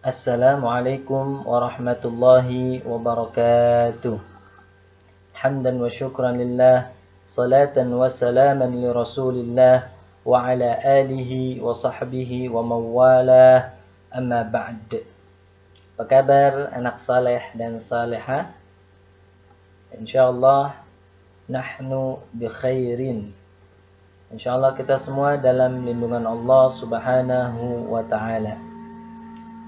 Assalamualaikum warahmatullahi wabarakatuh. Hamdan wa syukran lillah, salatan wa salaman li rasulillah, wa ala alihi wa sahbihi wa mawalah, amma ba'd. Apa kabar anak saleh dan salehah? Insyaallah nahnu bi khairin. Insyaallah kita semua dalam lindungan Allah Subhanahu wa taala.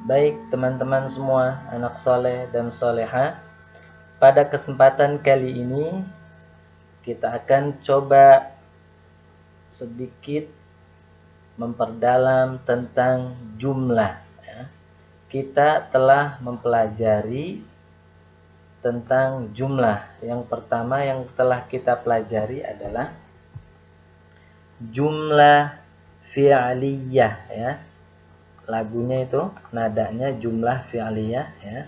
Baik teman-teman semua, anak soleh dan soleha, pada kesempatan kali ini kita akan coba sedikit memperdalam tentang jumlah. Kita telah mempelajari tentang jumlah. Yang pertama yang telah kita pelajari adalah jumlah fi'liyah, ya. Lagunya itu nadanya jumlah fi'liyah, ya.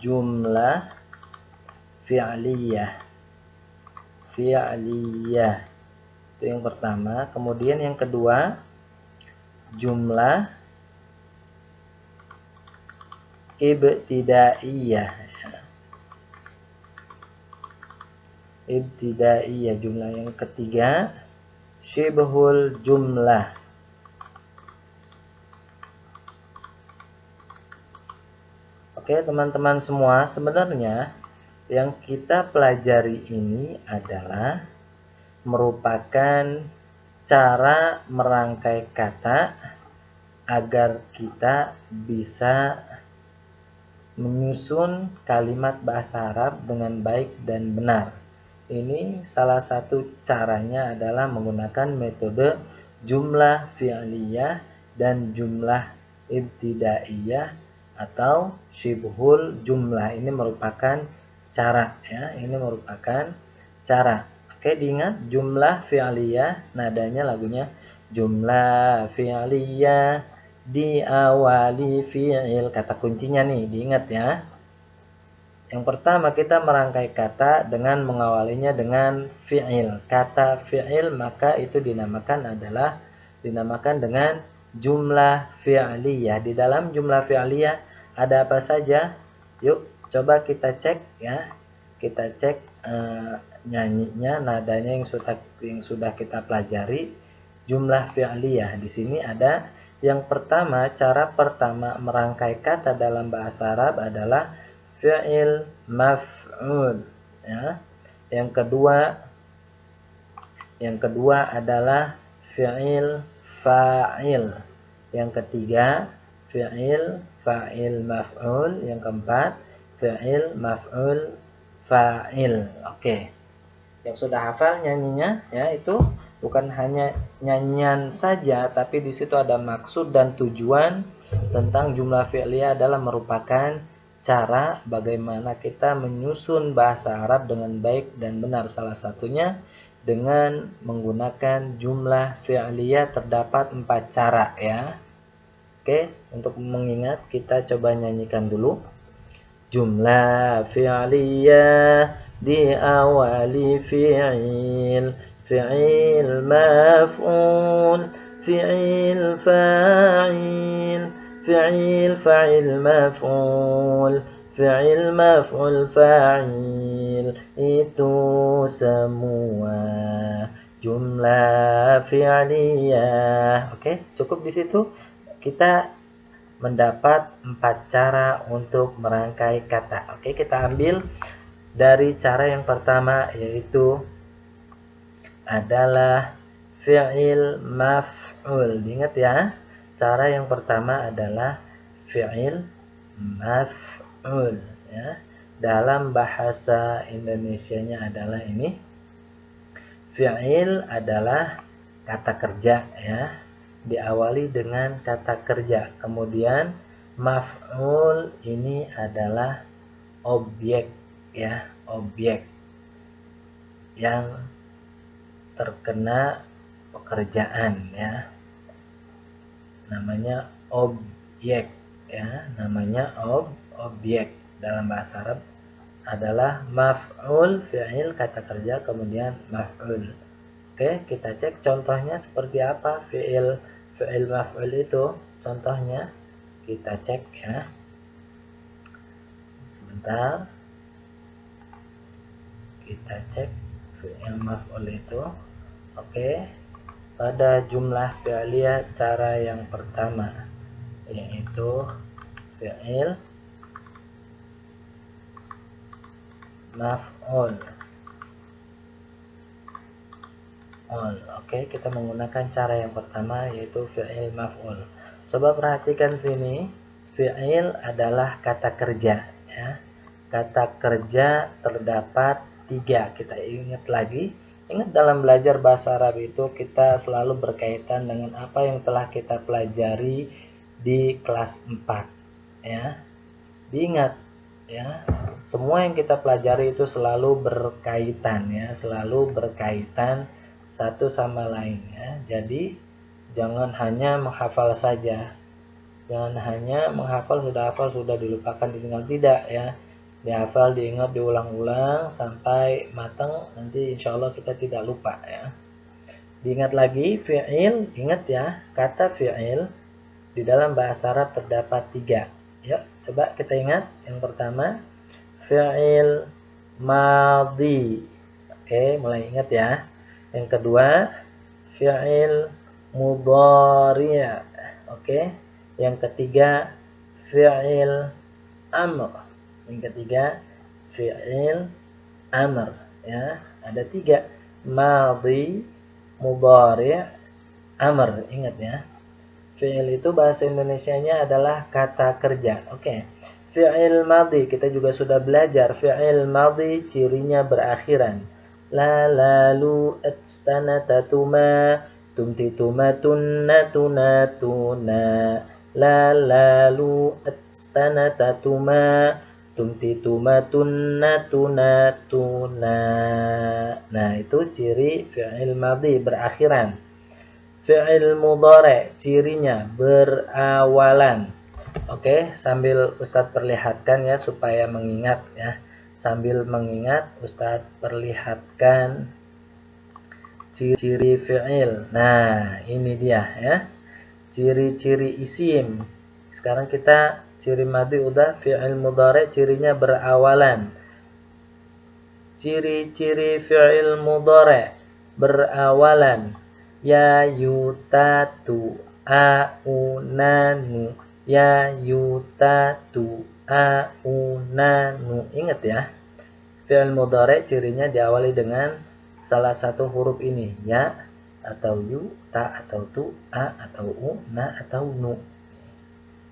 Jumlah fi'liyah. Fi'liyah. Itu yang pertama. Kemudian yang kedua, jumlah ibtidaiyah. Ibtidaiyah. Jumlah yang ketiga, syibhul jumlah. Oke teman-teman semua, sebenarnya yang kita pelajari ini adalah merupakan cara merangkai kata agar kita bisa menyusun kalimat bahasa Arab dengan baik dan benar. Ini salah satu caranya adalah menggunakan metode jumlah fi'liyah dan jumlah ibtidaiyah atau syibhul jumlah. Ini merupakan cara, ya. Ini merupakan cara. Oke, diingat jumlah fi'liyah, nadanya lagunya jumlah fi'liyah diawali fi'il. Kata kuncinya nih, diingat ya. Yang pertama kita merangkai kata dengan mengawalinya dengan fi'il. Kata fi'il maka itu dinamakan dengan jumlah fi'liyah. Di dalam jumlah fi'liyah ada apa saja? Yuk coba kita cek, ya. Kita cek nyanyinya, nadanya yang sudah kita pelajari. Jumlah fi'liyah di sini ada yang pertama, cara pertama merangkai kata dalam bahasa Arab adalah fi'il maf'ul, ya. Yang kedua adalah fi'il fa'il. Yang ketiga fi'il fa'il maf'ul. Yang keempat fi'il maf'ul fa'il. Oke. Yang sudah hafal nyanyinya, ya, itu bukan hanya nyanyian saja, tapi di situ ada maksud dan tujuan tentang jumlah fi'liyah adalah merupakan cara bagaimana kita menyusun bahasa Arab dengan baik dan benar. Salah satunya dengan menggunakan jumlah fi'liyah terdapat 4 cara, ya. Oke, untuk mengingat kita coba nyanyikan dulu. Jumlah fi'liyah diawali fi'il, fi'il maf'ul, fi'il fa'il, fi'il fa'il maf'ul, fi'il maf'ul fa'il. Itu semua jumlah fi'liyah. Oke, cukup di situ. Kita mendapat 4 cara untuk merangkai kata. Oke, kita ambil dari cara yang pertama, yaitu adalah fi'il maf'ul. Ingat ya, cara yang pertama adalah fi'il maf'ul, ya. Dalam bahasa Indonesianya adalah ini. Fi'il adalah kata kerja, ya. Diawali dengan kata kerja. Kemudian maf'ul ini adalah objek, ya, objek yang terkena pekerjaan, ya. Namanya objek, ya. Namanya objek. Dalam bahasa Arab adalah maf'ul, fi'il kata kerja, kemudian maf'ul. Oke, kita cek contohnya seperti apa fi'il maf'ul itu. Contohnya kita cek ya. Sebentar. Kita cek fi'il maf'ul itu. Oke. Pada jumlah fi'liyah cara yang pertama yaitu fi'il maf'ul. Oke, kita menggunakan cara yang pertama yaitu fi'il maf'ul. Coba perhatikan sini, fi'il adalah kata kerja ya. Kata kerja terdapat 3. Kita ingat lagi. Ingat dalam belajar bahasa Arab itu kita selalu berkaitan dengan apa yang telah kita pelajari di kelas 4 ya. Diingat ya. Semua yang kita pelajari itu selalu berkaitan ya, selalu berkaitan satu sama lain ya. Jadi jangan hanya menghafal saja. Jangan hanya menghafal, sudah hafal sudah dilupakan, ditinggal, tidak ya. Dihafal, diingat, diulang-ulang sampai matang, nanti insya Allah kita tidak lupa ya. Diingat lagi, fi'il, ingat ya, kata fi'il di dalam bahasa Arab terdapat 3. Ya, coba kita ingat. Yang pertama, fi'il madhi. Oke, mulai ingat ya. Yang kedua, fi'il mudhari'. Oke. Yang ketiga, fi'il amr. Yang ketiga, fi'il amr ya. Ada 3, madhi, mudhari', amr. Ingat ya. Fi'il itu bahasa Indonesianya adalah kata kerja. Oke. Fi'il madhi kita juga sudah belajar. Fi'il madhi cirinya berakhiran. La lalu atstanatatuma tumtituma tunna tuna. La lalu atstanatatuma tumtituma tunna tuna. Nah, itu ciri fi'il madhi berakhiran. Fi'il mudhari cirinya berawalan. Oke, sambil Ustadz perlihatkan ya supaya mengingat ya. Sambil mengingat Ustadz perlihatkan ciri fi'il. Nah, ini dia ya. Ciri-ciri isim. Sekarang kita ciri madhi udah, fi'il mudhari cirinya berawalan. Ciri-ciri fi'il mudhari berawalan. Ya yutatu aunanu. Ya yutatu aunanu. Ingat ya. Fi'il mudhari cirinya diawali dengan salah satu huruf ini, ya atau yu, ta atau tu, a atau u, na atau nu.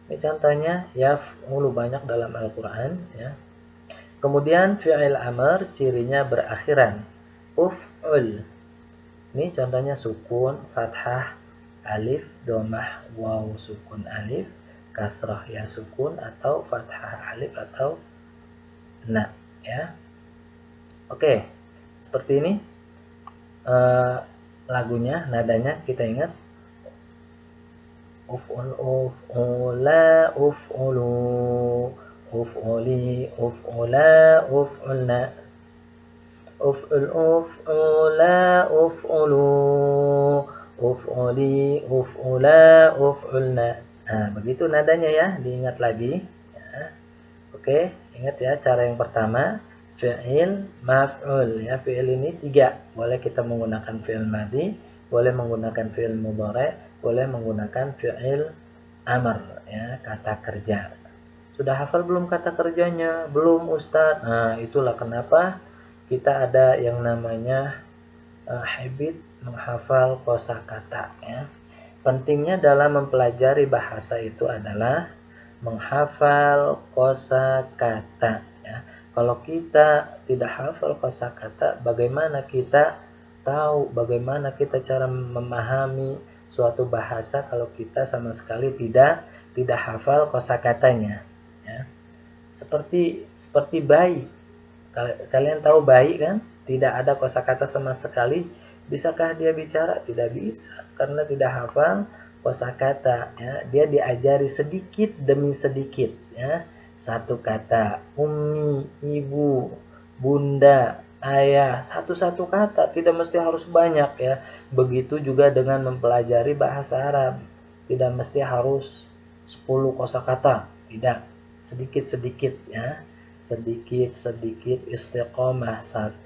Ini contohnya yaf'ulu banyak dalam Al-Qur'an ya. Kemudian fi'il amr cirinya berakhiran. Uf'ul. Ini contohnya sukun, fathah, alif, domah, waw, sukun, alif, kasrah, ya sukun, atau fathah, alif, atau na ya. Oke, seperti ini lagunya, nadanya kita ingat. Uf'ul, uf'ula, uf'ulu, uf'uli, uf'ula, uf'ulna. Uf'ul, uf'ula, uf'ulu, uf'uli, uf'ula, uf'ulna. Nah, begitu nadanya ya, diingat lagi ya. Oke, ingat ya cara yang pertama, fi'il maf'ul ya. Fi'il ini 3. Boleh kita menggunakan fi'il madhi, boleh menggunakan fi'il mudhari', boleh menggunakan fi'il amr ya, kata kerja. Sudah hafal belum kata kerjanya? Belum, Ustadz. Nah, itulah kenapa kita ada yang namanya habit menghafal kosakata ya. Pentingnya dalam mempelajari bahasa itu adalah menghafal kosakata ya. Kalau kita tidak hafal kosakata, bagaimana kita tahu, bagaimana kita cara memahami suatu bahasa kalau kita sama sekali tidak hafal kosakatanya ya. Seperti bayi. Kalian tahu bayi kan? Tidak ada kosakata sama sekali. Bisakah dia bicara? Tidak bisa karena tidak hafal kosakata ya. Dia diajari sedikit demi sedikit ya. Satu kata, ummi, ibu, bunda, ayah, satu-satu kata, tidak mesti harus banyak ya. Begitu juga dengan mempelajari bahasa Arab, tidak mesti harus 10 kosakata, tidak, sedikit-sedikit ya, sedikit-sedikit istiqomah, 1,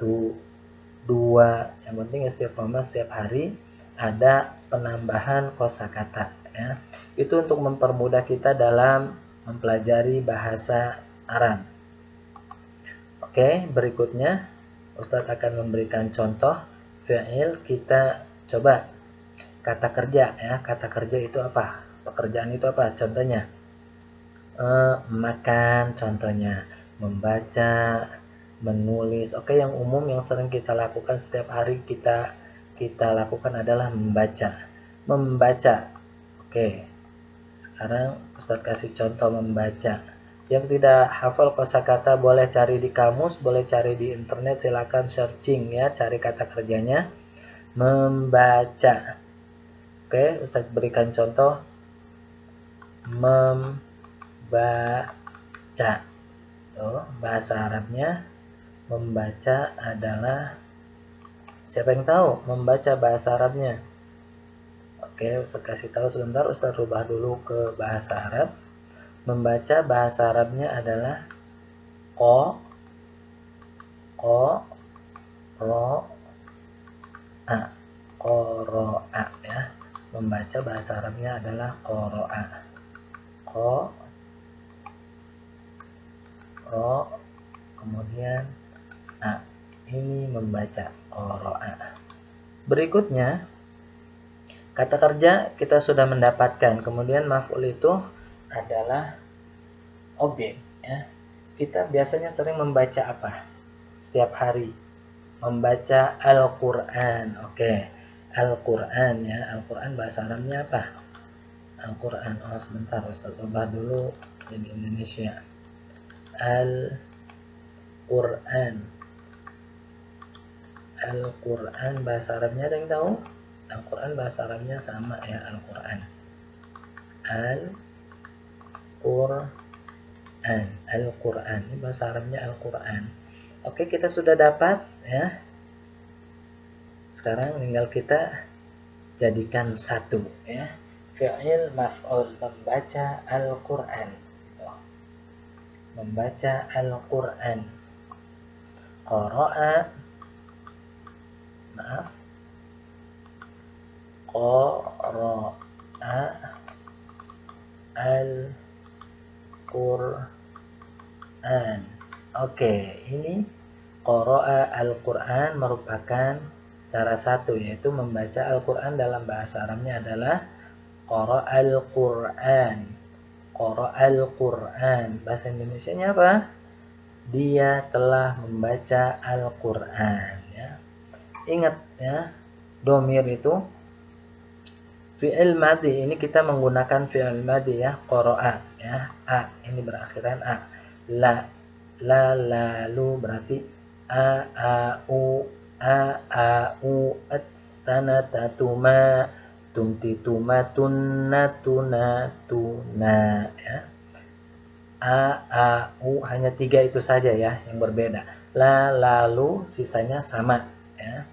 2, yang penting istiqomah setiap hari ada penambahan kosakata ya. Itu untuk mempermudah kita dalam mempelajari bahasa Arab. Oke, berikutnya Ustadz akan memberikan contoh fi'il. Kita coba kata kerja ya. Kata kerja itu apa? Pekerjaan itu apa? Contohnya makan, contohnya membaca, menulis. Oke, yang umum yang sering kita lakukan setiap hari kita lakukan adalah membaca. Membaca. Oke. Sekarang Ustadz kasih contoh membaca. Yang tidak hafal kosakata boleh cari di kamus, boleh cari di internet, silakan searching ya, cari kata kerjanya. Membaca. Oke, Ustadz berikan contoh membaca. Tuh, bahasa Arabnya membaca adalah, siapa yang tahu membaca bahasa Arabnya? Oke, Ustadz kasih tahu sebentar, Ustadz rubah dulu ke bahasa Arab. Membaca bahasa Arabnya adalah ro a, qoro'a ya. Membaca bahasa Arabnya adalah qoro'a, ro kemudian a, ini membaca, qoro'a. Berikutnya kata kerja kita sudah mendapatkan, kemudian maf'ul itu adalah objek ya. Kita biasanya sering membaca apa setiap hari? Membaca Al-Quran. Oke, Al-Quran ya. Al-Quran bahasa Arabnya apa? Al-Quran. Oh sebentar, Ustaz ubah dulu jadi Indonesia. Al-Quran. Al-Quran bahasa Arabnya ada yang tahu? Al-Quran bahasa Arabnya sama ya, Al-Quran. Al-Quran. Ini bahasa Arabnya Al-Quran. Oke, kita sudah dapat ya. Sekarang tinggal kita jadikan satu ya. Fi'il maf'ul, membaca Al-Quran. Membaca Al-Quran. Qara'a, maaf, qara'a Al-Quran. Oke, ini qara'a Al-Quran merupakan cara satu, yaitu membaca Al-Quran. Dalam bahasa Arabnya adalah qara'al Quran. Qara'al Quran. Bahasa Indonesianya apa? Dia telah membaca Al-Quran ya. Ingat ya, domir itu fi'il madhi. Ini kita menggunakan fi'il madhi ya, qara'a ya. A ini berakhiran a. La lalu berarti u atstanatuma tumtituma tuna ya. U hanya 3 itu saja ya yang berbeda. Lalu sisanya sama ya.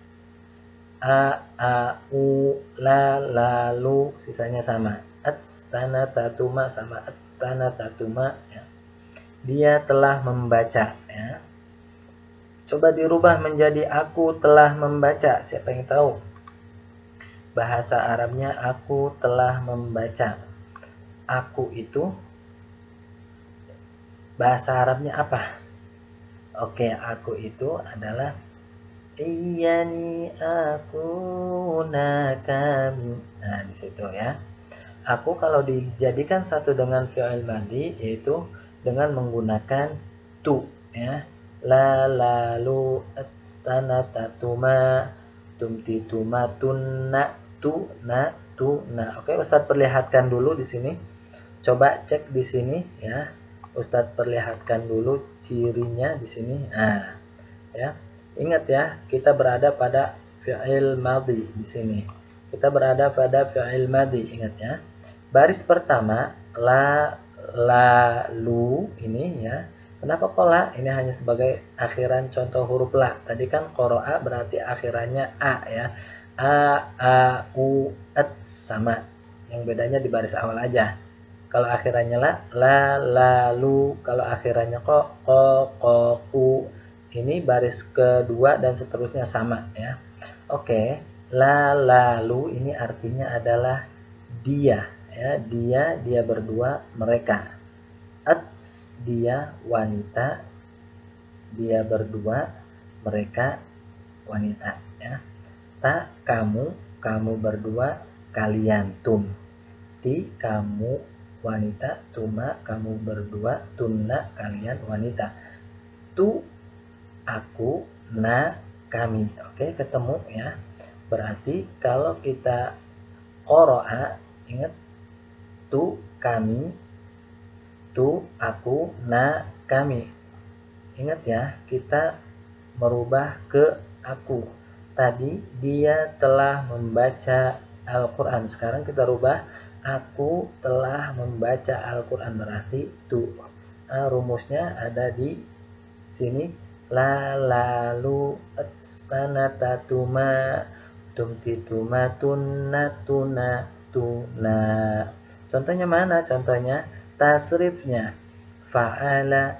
U lalu sisanya sama. Atstanatatuma sama atstanatatuma ya. Dia telah membaca ya. Coba dirubah menjadi aku telah membaca. Siapa yang tahu? Bahasa Arabnya aku telah membaca. Aku itu bahasa Arabnya apa? Oke, aku itu adalah iyani aku nakam. Nah, di situ ya. Aku kalau dijadikan satu dengan fi'il madhi yaitu dengan menggunakan tu ya. Lalu atstanatatuma tumtituma tunna. Oke, Ustadz perlihatkan dulu di sini. Coba cek di sini ya. Ustadz perlihatkan dulu cirinya di sini. Nah, ya. Ingat ya, kita berada pada fi'il madhi di sini. Kita berada pada fi'il madhi, ingat ya. Baris pertama lalu ini ya. Kenapa kok la? Ini hanya sebagai akhiran contoh huruf la. Tadi kan qara'a berarti akhirannya a ya. U at sama. Yang bedanya di baris awal aja. kalau akhirannya lalu, kalau akhirannya ko, ku. Ini baris kedua dan seterusnya sama ya. Oke, lalu ini artinya adalah dia ya, dia berdua, mereka. Ats, dia wanita, dia berdua, mereka wanita ya. Ta, kamu berdua, kalian. Tum, ti, kamu wanita, tuma, kamu berdua, tunna, kalian wanita. Tu, aku, na, kami. Oke, ketemu ya. Berarti kalau kita qoro'a, ingat tu, kami, tu, aku, na, kami. Ingat ya, kita merubah ke aku. Tadi dia telah membaca Al-Quran. Sekarang kita rubah, aku telah membaca Al-Quran. Berarti tu. Nah, rumusnya ada di sini. Lalu tatuma tumtituma tunna tuna. Contohnya mana? Contohnya tasrifnya fa'ala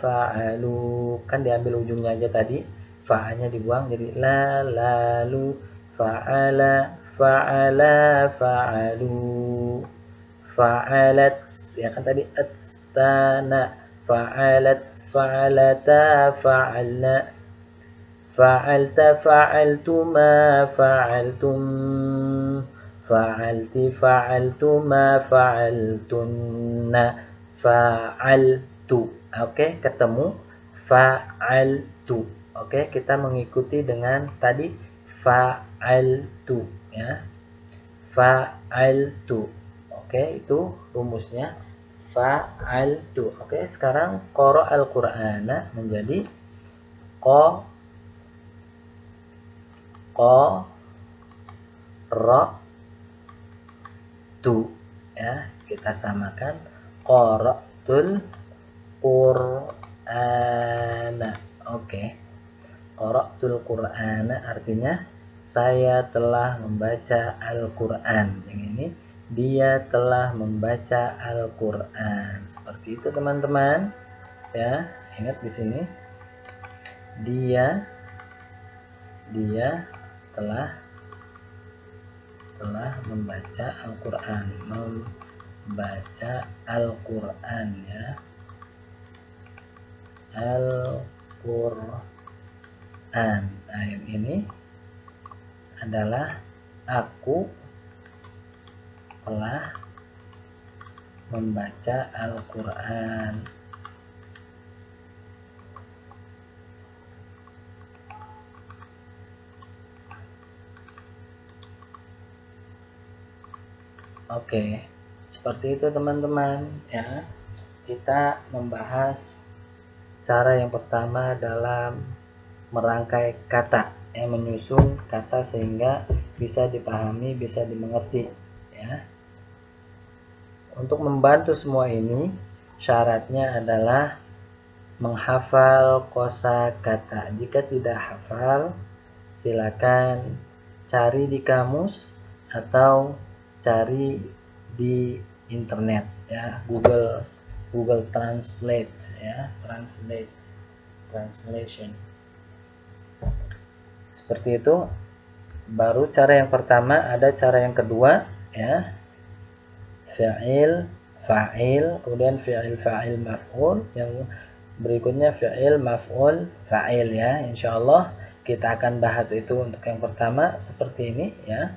fa'alu, kan diambil ujungnya aja tadi, fa'anya dibuang jadi lalu fa'alu fa'alat, ya kan tadi atstana, fa'alata fa'alna, fa'alta fa'altuma fa'altum, fa'alti fa'altuma fa'altunna, fa'altu. Oke, ketemu fa'altu. Oke, kita mengikuti dengan tadi fa'altu ya. Fa'altu. Oke, itu rumusnya fa'altu. Oke, sekarang qara al-Qur'ana menjadi qara'tu ya. Kita samakan qara'tul Qur'ana. Oke. Qara'tul Qur'ana artinya saya telah membaca Al-Qur'an. Yang ini dia telah membaca Al-Qur'an. Seperti itu teman-teman. Ya, ingat di sini. Dia telah membaca Al-Qur'an. Membaca Al-Qur'an ya. Al-Qur'an. Nah, yang ini adalah aku telah membaca Al-Qur'an. Oke, seperti itu teman-teman ya. Kita membahas cara yang pertama dalam merangkai kata, menyusun kata sehingga bisa dipahami, bisa dimengerti ya. Untuk membantu semua ini, syaratnya adalah menghafal kosakata. Jika tidak hafal, silakan cari di kamus atau cari di internet ya, Google Translate ya, translation. Seperti itu. Baru cara yang pertama, ada cara yang kedua ya. Fi'il, fa'il, kemudian fi'il, fa'il, maf'ul, yang berikutnya fi'il, maf'ul, fa'il ya. Insyaallah kita akan bahas itu untuk yang pertama seperti ini ya.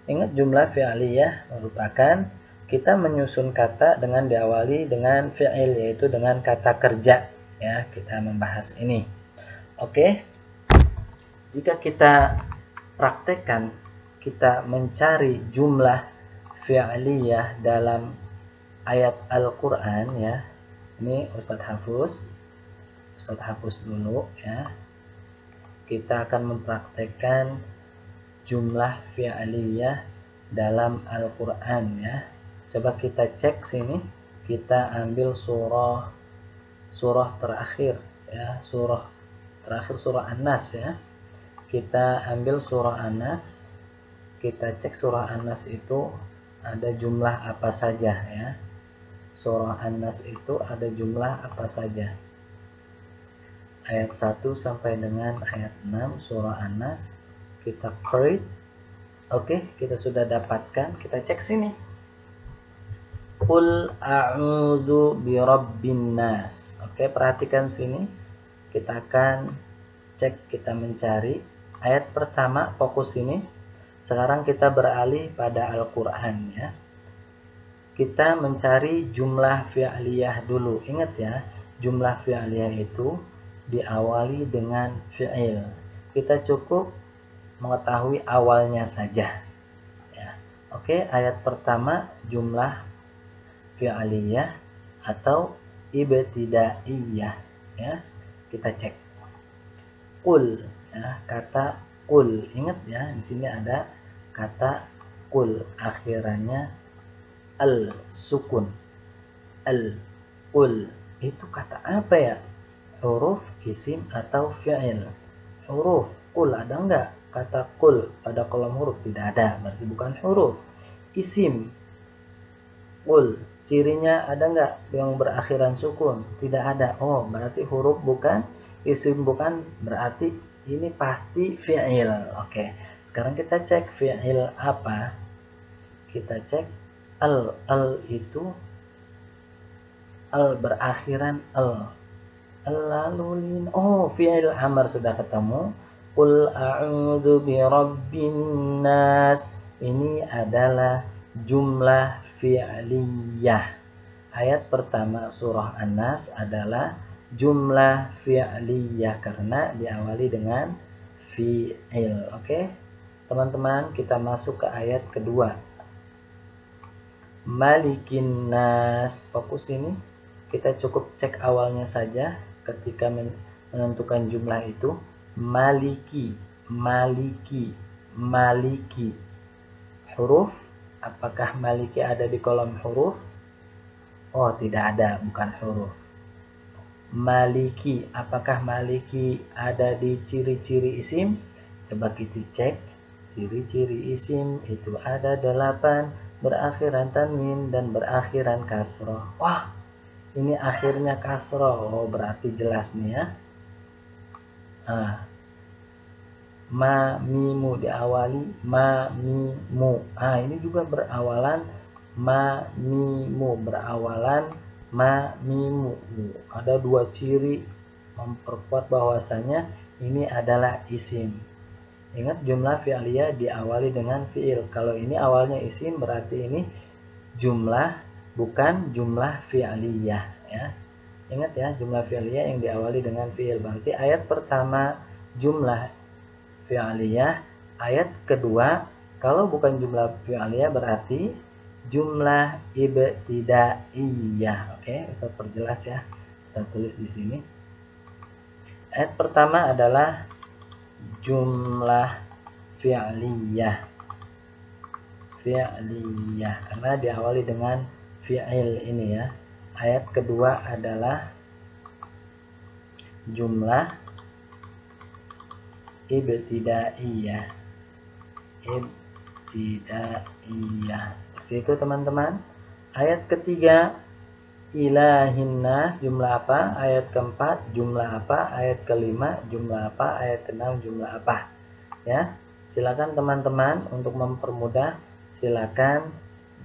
Ingat jumlah fi'liyah merupakan kita menyusun kata dengan diawali dengan fi'il, yaitu dengan kata kerja ya. Kita membahas ini. Oke. Jika kita praktekkan, kita mencari jumlah fi'liyah dalam ayat Al-Qur'an ya. Ini Ustadz Hafuz dulu ya. Kita akan mempraktekkan jumlah fi'liyah dalam Al-Qur'an ya. Coba kita cek sini, kita ambil surah terakhir ya, surah terakhir surah An-Nas ya. Kita ambil surah An-Nas, kita cek surah An-Nas itu ada jumlah apa saja ya. Surah An-Nas itu ada jumlah apa saja? Ayat 1 sampai dengan ayat 6 surah An-Nas kita create. Oke, kita sudah dapatkan, kita cek sini. Qul a'udzu birabbin nas. Oke, perhatikan sini. Kita akan cek, kita mencari ayat pertama, fokus ini. Sekarang kita beralih pada Al-Qur'an ya. Kita mencari jumlah fi'liyah dulu. Ingat ya, jumlah fi'liyah itu diawali dengan fi'il. Kita cukup mengetahui awalnya saja. Ya. Oke, ayat pertama jumlah fi'liyah atau ibtidaiyah ya. Kita cek. Qul ya, kata qul. Ingat ya, di sini ada kata qul, akhirannya al sukun. Al qul itu kata apa ya? Huruf, isim atau fi'il? Huruf. Qul ada enggak kata qul pada kolom huruf? Tidak ada, berarti bukan huruf. Isim qul, cirinya ada enggak yang berakhiran sukun? Tidak ada. Oh, berarti huruf bukan, isim bukan, berarti ini pasti fi'il. Oke, sekarang kita cek fi'il apa. Kita cek al itu al berakhiran al. Lalu oh, fi'il amr sudah ketemu. Qul a'udzu birabbin nas. Ini adalah jumlah fi'liyah. Ayat pertama surah An-Nas adalah jumlah fi'liyah karena diawali dengan fi'il. Oke, teman-teman, kita masuk ke ayat kedua. Malikin nas. Fokus ini. Kita cukup cek awalnya saja ketika menentukan jumlah itu. Maliki, maliki, maliki. Huruf, apakah maliki ada di kolom huruf? Oh, tidak ada, bukan huruf. Maliki, apakah maliki ada di ciri-ciri isim? Coba kita cek. Ciri-ciri isim itu ada 8, berakhiran tanwin dan berakhiran kasroh. Wah, ini akhirnya kasroh. Oh, berarti jelas nih ya. Ma mimu diawali ma mimu. Ini juga berawalan ma mimu, berawalan ma mimu. Ada dua ciri memperkuat bahwasanya ini adalah isim. Ingat, jumlah fi'liyah diawali dengan fi'il. Kalau ini awalnya isim berarti ini jumlah, bukan jumlah fi'liyah ya. Ingat ya, jumlah fi'liyah yang diawali dengan fi'il. Berarti ayat pertama jumlah fi'liyah, ayat kedua kalau bukan jumlah fi'liyah berarti jumlah ibtidaiyah. Oke, Ustaz perjelas ya. Ustaz tulis di sini. Ayat pertama adalah jumlah fi'liyah. Fi'liyah karena diawali dengan fi'il ini ya. Ayat kedua adalah jumlah ibtidaiyah. Ibtidaiyah. Seperti itu teman-teman. Ayat ketiga ilahinnas, jumlah apa? Ayat keempat jumlah apa? Ayat kelima jumlah apa? Ayat keenam jumlah apa? Ya. Silakan teman-teman untuk mempermudah, silakan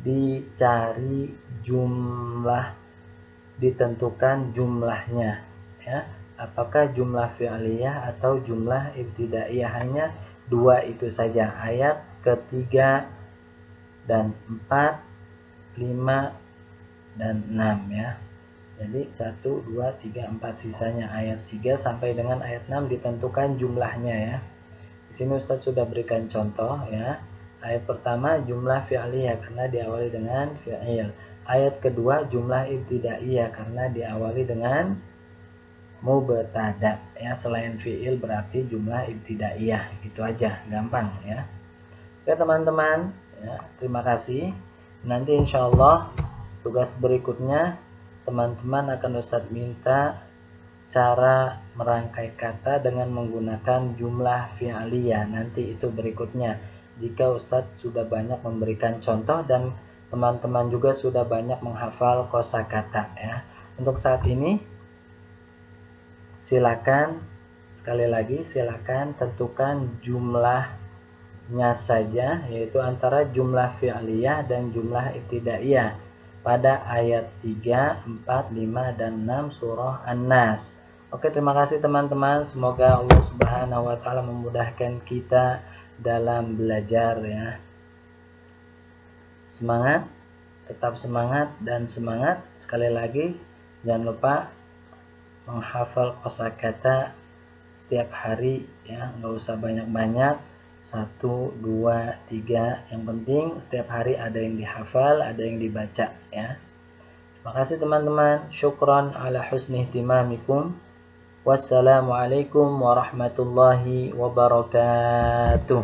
dicari jumlah, ditentukan jumlahnya ya. Apakah jumlah fi'liyah atau jumlah ibtidaiyah? Hanya dua itu saja, ayat ketiga dan 4, 5 dan 6 ya. Jadi 1, 2, 3, 4, sisanya ayat 3 sampai dengan ayat 6 ditentukan jumlahnya ya. Di sini Ustadz sudah berikan contoh ya. Ayat pertama jumlah fi'liyah karena diawali dengan fi'il. Ayat kedua jumlah ibtidaiyah karena diawali dengan mubtada ya. Selain fi'il berarti jumlah ibtidaiyah. Gitu aja, gampang ya. Oke teman-teman ya, terima kasih. Nanti insya Allah tugas berikutnya teman-teman akan Ustadz minta cara merangkai kata dengan menggunakan jumlah fi'liyah. Nanti itu berikutnya jika Ustadz sudah banyak memberikan contoh dan teman-teman juga sudah banyak menghafal kosakata ya. Untuk saat ini silakan, sekali lagi silakan tentukan jumlahnya saja, yaitu antara jumlah fi'liyah dan jumlah ibtidaiyah pada ayat 3, 4, 5, dan 6 surah An-Nas. Oke, terima kasih teman-teman. Semoga Allah Subhanahu wa taala memudahkan kita dalam belajar ya. Semangat, tetap semangat dan semangat. Sekali lagi, jangan lupa menghafal kosakata setiap hari ya, nggak usah banyak-banyak, 1, 2, 3. Yang penting setiap hari ada yang dihafal, ada yang dibaca ya. Terima kasih teman-teman. Syukran ala husni ihtimamikum. Wassalamualaikum warahmatullahi wabarakatuh.